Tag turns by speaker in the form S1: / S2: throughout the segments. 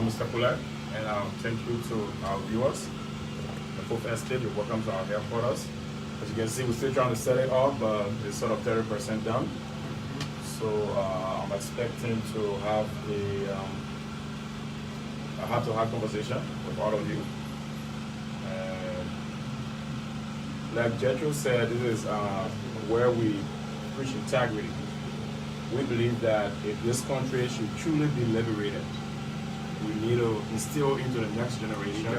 S1: Mr. Kulak, and thank you to our viewers. The Fourth Estate, you're welcome to our headquarters. As you can see, we're still trying to set it up, but it's sort of 30% done. So I'm expecting to have a heart-to-heart conversation with all of you. And like Jethro said, this is where we preach integrity. We believe that if this country should truly be liberated, we need to instill into the next generation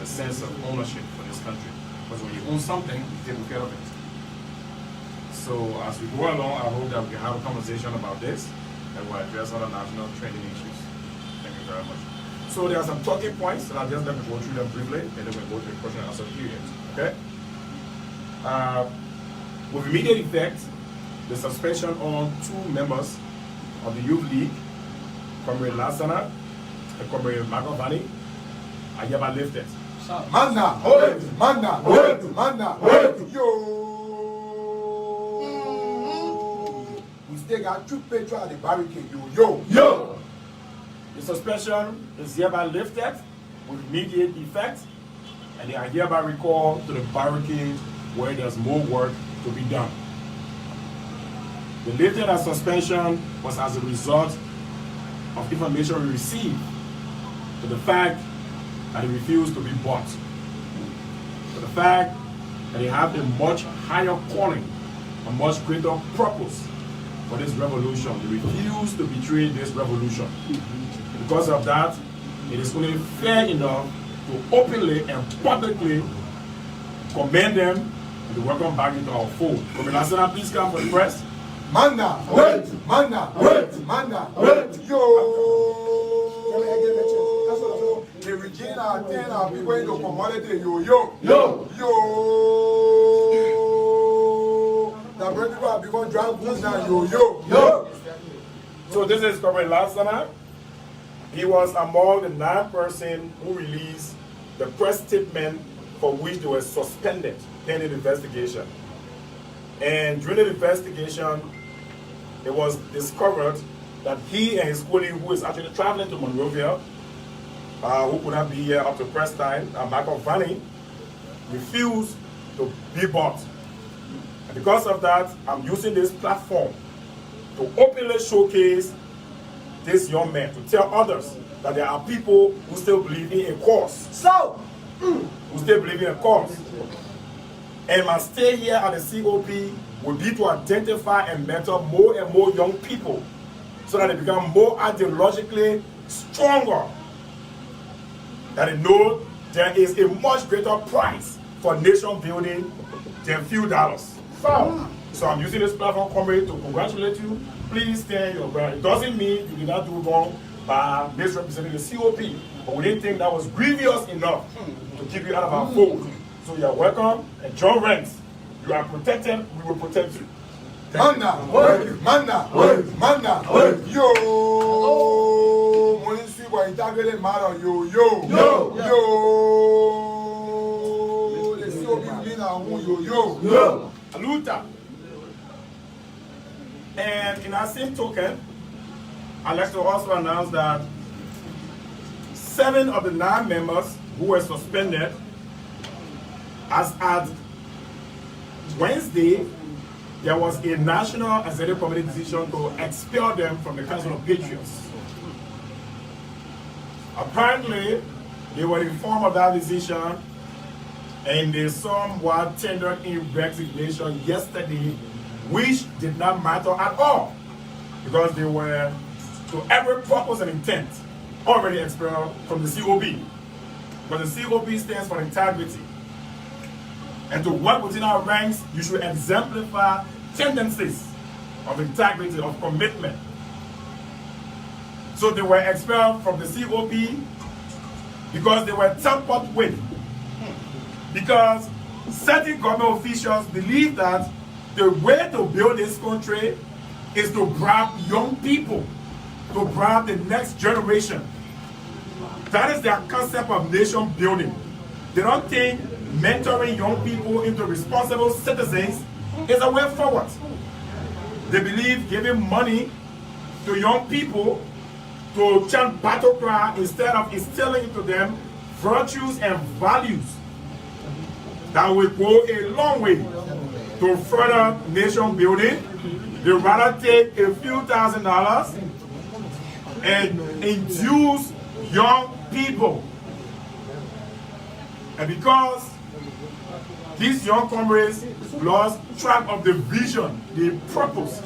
S1: a sense of ownership for this country. Because when you own something, you take care of it. So as we go along, I hope that we can have a conversation about this and we'll address other national trending issues. Thank you very much. So there are some talking points that I'll just let me go through them briefly, and then we'll go to the question and answer period. Okay? With immediate effect, the suspension on 2 members of the Youth League, Comrade Lassana and Comrade Magovani, are hereby lifted.
S2: Manna, hold, manna, hold, manna, hold, yo. We still got 2 Patriots at the barricade, yo.
S1: The suspension is hereby lifted with immediate effect, and they are hereby recalled to the barricade where there's more work to be done. The lifting of suspension was as a result of information we received to the fact that they refused to be bought, to the fact that they have a much higher calling, a much greater purpose for this revolution. They refuse to betray this revolution. Because of that, it is only fair enough to openly and publicly commend them and to welcome back into our fold. Comrade Lassana, please come for the press.
S2: Manna, wait, manna, wait, manna, wait, yo. The Regina 10 are people in the commodity, yo. The brand people are become drug goods now, yo.
S1: So this is Comrade Lassana. He was among the 9 persons who released the press statement for which they were suspended pending investigation. And during the investigation, it was discovered that he and his colleague, who is actually traveling to Monrovia, who could not be here up to press time, Michael Vanny, refused to be bought. And because of that, I'm using this platform to openly showcase this young man, to tell others that there are people who still believe in a cause. Who still believe in a cause. And my stay here at the COP will be to identify and mentor more and more young people so that they become more ideologically stronger. That they know there is a much greater price for nation building than few dollars. So I'm using this platform, comrade, to congratulate you. Please stand your ground. It doesn't mean you did not do wrong by misrepresenting the COP, but we didn't think that was grievous enough to keep you out of our fold. So you are welcome, and John Ranks, you are protected, we will protect you.
S2: Manna, yo. Money sweep or integrity matter, yo. The COP win our own, yo.
S1: Aluta. And in that same token, I'd like to also announce that 7 of the 9 members who were suspended, as at Wednesday, there was a national executive committee decision to expel them from the Council of Patriots. Apparently, they were informed of that decision and they somewhat tendered in resignation yesterday, which did not matter at all because they were, to every purpose and intent, already expelled from the COP. But the COP stands for integrity. And to work within our ranks, you should exemplify tendencies of integrity, of commitment. So they were expelled from the COP because they were tampered with. Because certain government officials believe that the way to build this country is to grab young people, to grab the next generation. That is their concept of nation building. They don't think mentoring young people into responsible citizens is a way forward. They believe giving money to young people to to chant battle cry instead of instilling into them virtues and values that will go a long way to further nation building. They rather take a few $1,000s and induce young people. And because these young comrades lost track of the vision, the purpose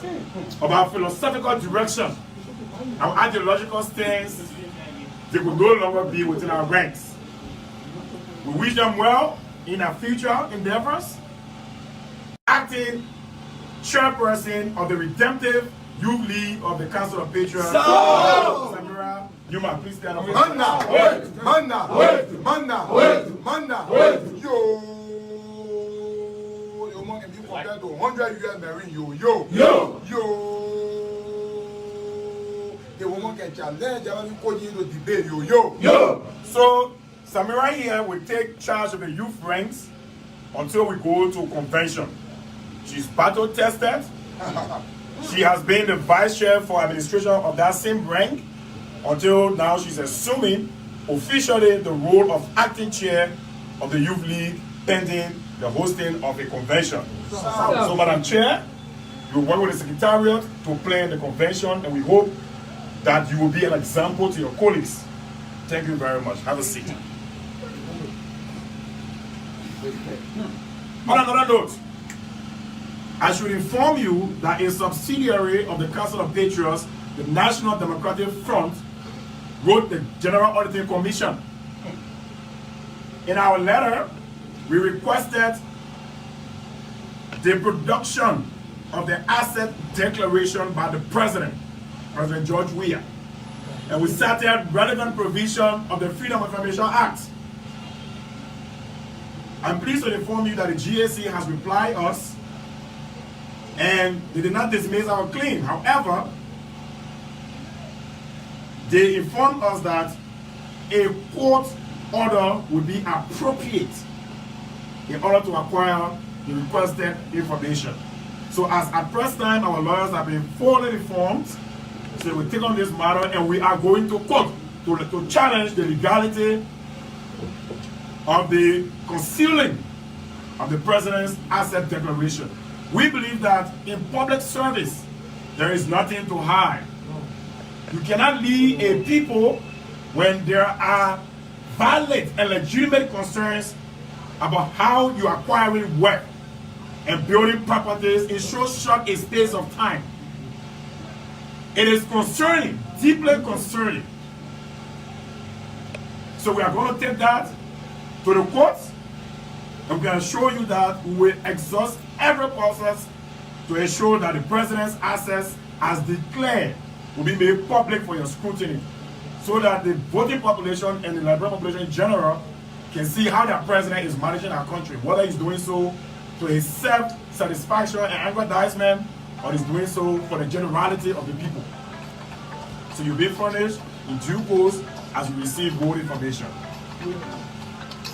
S1: of our philosophical direction, our ideological stance, they will no longer be within our ranks. We wish them well in our future endeavors. Acting chairperson of the Redemptive Youth League of the Council of Patriots, Samira Yuma, please stand up.
S2: Compared to 100 US Marine, yo. The woman can challenge, to debate, yo.
S1: So, Samira here will take charge of the youth ranks until we go to convention. She's battle tested. She has been the vice chair for administration of that same rank until now she's assuming officially the role of acting chair of the youth league pending the hosting of a convention. So, Madam Chair, you will work with the Secretariat to plan the convention, and we hope that you will be an example to your colleagues. Thank you very much. Have a seat. On another note, I should inform you that a subsidiary of the Council of Patriots, the National Democratic Front, wrote the General Auditing Commission. In our letter, we requested the production of the asset declaration by the President, President George Weah. And we cited relevant provision of the Freedom of Information Act. I'm pleased to inform you that the GAC has replied us and they did not dismiss our claim. However, they informed us that a court order would be appropriate in order to acquire the requested information. So as at present time, our lawyers have been fully informed. So we take on this matter and we are going to court to challenge the legality of the concealing of the President's asset declaration. We believe that in public service, there is nothing to hide. You cannot lead a people when there are valid and legitimate concerns about how you are acquiring wealth and building properties in so short a space of time. It is concerning, deeply concerning. So we are going to take that to the courts, and we can show you that we will exhaust every process to ensure that the President's assets, as declared, will be made public for your scrutiny, so that the voting population and the Liberian population in general can see how the President is managing our country, whether he's doing so to his self-satisfaction and aggrandizement, or he's doing so for the generality of the people. So you'll be furnished in due course as you receive more information.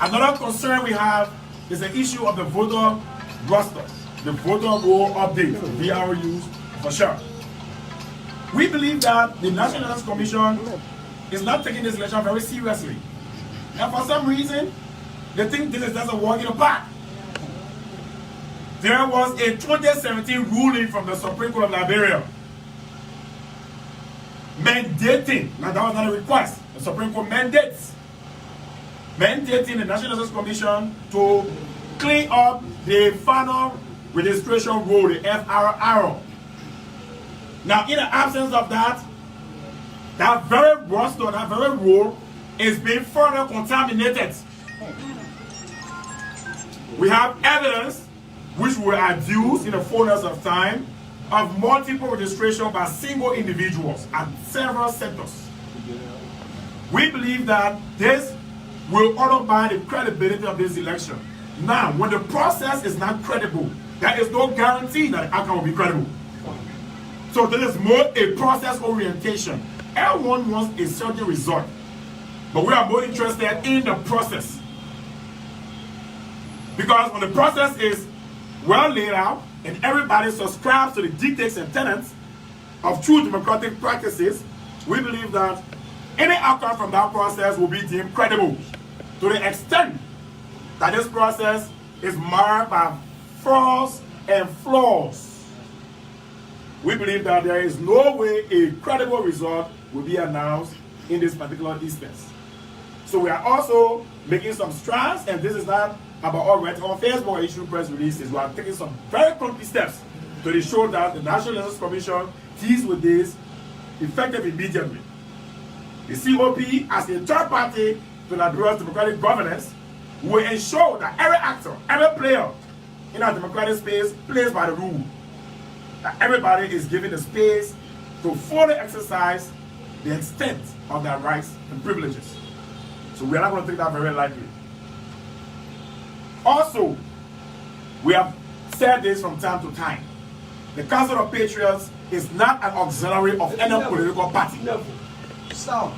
S1: Another concern we have is the issue of the voter roster, the voter roll update, VRUs for sure. We believe that the National Elections Commission is not taking this election very seriously. And for some reason, they think this is just a walk in the park. There was a 2017 ruling from the Supreme Court of Liberia mandating, now that was not a request, the Supreme Court mandating the National Elections Commission to clean up the final registration roll, the FRR. Now, in the absence of that, that very roster, that very roll is being further contaminated. We have evidence which were adduced in the fullness of time of multiple registration by single individuals at several sectors. We believe that this will undermine the credibility of this election. Now, when the process is not credible, there is no guarantee that the outcome will be credible. So this is more a process orientation. Everyone wants a certain result, but we are more interested in the process. Because when the process is well laid out and everybody subscribes to the dictates and tenets of true democratic practices, we believe that any outcome from that process will be deemed credible to the extent that this process is marred by frauds and flaws. We believe that there is no way a credible result will be announced in this particular instance. So we are also making some strides, and this is not about all right. On Facebook issue press releases, we are taking some very concrete steps to show that the National Elections Commission deals with this effective immediately. The COP, as a third party to Liberia's democratic governance, will ensure that every actor, every player in our democratic space plays by the rule. That everybody is given the space to fully exercise the extent of their rights and privileges. So we are not going to take that very lightly. Also, we have said this from time to time. The Council of Patriots is not an auxiliary of any political party.
S2: So,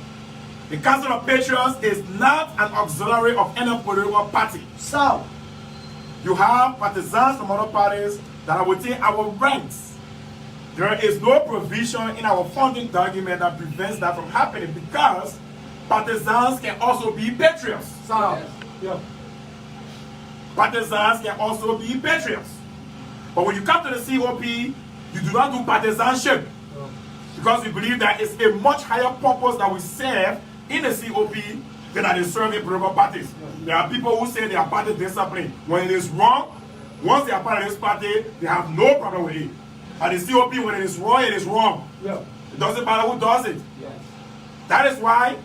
S1: The Council of Patriots is not an auxiliary of any political party.
S2: so,
S1: You have partisans from other parties that are within our ranks. There is no provision in our funding document that prevents that from happening, because partisans can also be patriots.
S2: so, yeah.
S1: Partisans can also be patriots. But when you come to the COP, you do not do partisanship, because we believe that it's a much higher purpose that we serve in the COP than that they serve in political parties. There are people who say they are party discipline. When it is wrong, once they are part of this party, they have no problem with it. At the COP, when it is wrong, it is wrong.
S2: Yeah.
S1: It doesn't matter who does it.
S2: Yes.
S1: That is why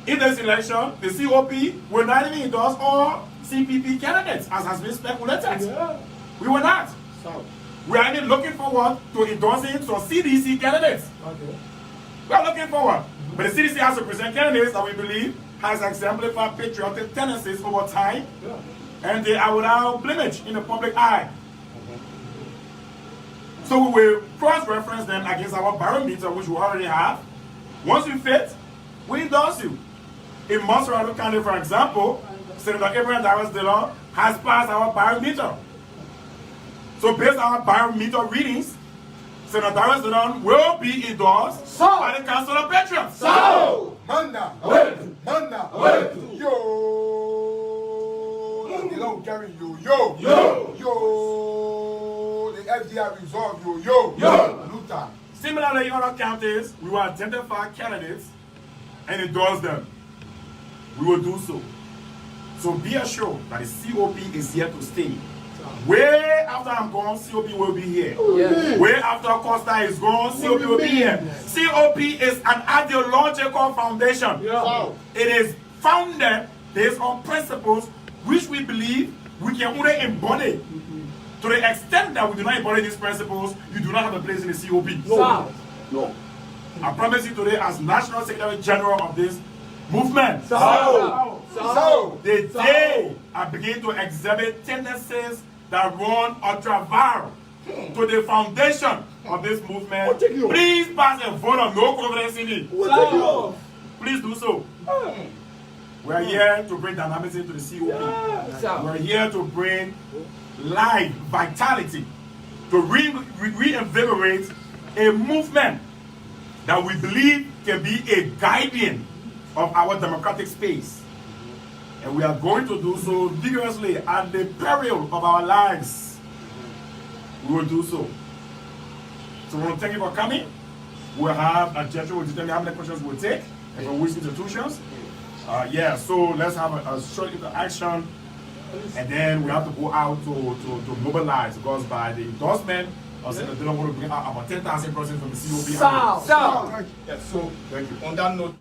S1: in this election, the COP will not even endorse all CPP candidates, as has been speculated.
S2: Yeah.
S1: We were not.
S2: So,
S1: We are even looking forward to endorsing some CDC candidates.
S2: okay.
S1: We are looking forward. But the CDC has to present candidates that we believe has exemplified patriotic tendencies over time,
S2: Yeah.
S1: and they are without blemish in the public eye. So we will cross-reference them against our barometer, which we already have. Once we fit, we endorse you. In Monserrate County, for example, Senator Abraham Darius Dillon has passed our barometer. So based on our barometer readings, Senator Darius Dillon will be endorsed by the Council of Patriots.
S2: So, Manda, Manda, yo, they don't carry you, yo, the FDR resolve, yo, Luther.
S1: Similarly, in other counties, we will identify candidates and endorse them. We will do so. So be assured that the COP is here to stay. Way after I'm gone, COP will be here.
S3: Yes.
S1: Way after Costa is gone, COP will be here. COP is an ideological foundation.
S2: Yeah.
S1: It is founded based on principles which we believe we can only embody. To the extent that we do not embody these principles, you do not have a place in the COP.
S3: No.
S1: I promise you today, as National Secretary General of this movement,
S2: So,
S1: the day I begin to exhibit tendencies that run ultra-viral to the foundation of this movement, please pass a vote of no confidence in it. Please do so. We are here to bring dynamism to the COP. We are here to bring life, vitality, to reinvigorate a movement that we believe can be a guardian of our democratic space. And we are going to do so vigorously at the peril of our lives. We will do so. So we want to thank you for coming. We'll have a gesture, we'll determine how many questions we'll take and from which institutions. So let's have a short interaction, and then we have to go out to mobilize, because by the endorsement of Senator Dillon, we're going to bring out about 10,000 persons from the COP.
S3: So.
S2: Yes, so,
S1: Thank you.
S2: on that note,